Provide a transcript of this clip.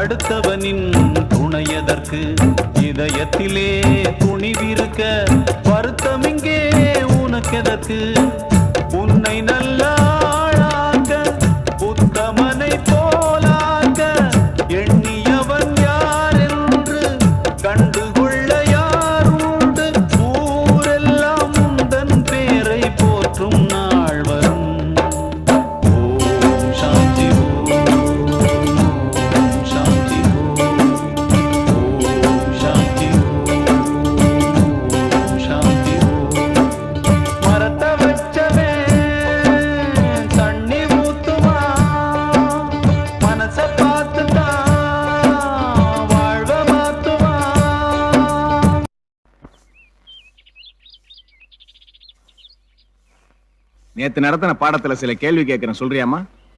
அடுத்தவனின் துணையதற்கு இதயத்திலே துணிவிருக்க வருத்தம் இங்கே உனக்கெதற்கு உன்னை நல்ல ஆளாக்க உத்தமனை போலாக்க எண்ணியவன் யார் என்று கண்டுகொள்ள யார் உண்டு ஊரெல்லாம் உந்தன் பேரை போற்றும் நாள் வரும் ஓம் சாந்தி ஓம் சாந்தி ஓம் சாந்தி ஓம் சாந்தி மரத்த வச்சவே தண்ணி ஊத்துமா மனச பார்த்துதான் வாழ்வ மாத்துமா. நேத்து நடத்தின பாடத்துல சில கேள்வி கேட்கிறேன், சொல்றியாமா?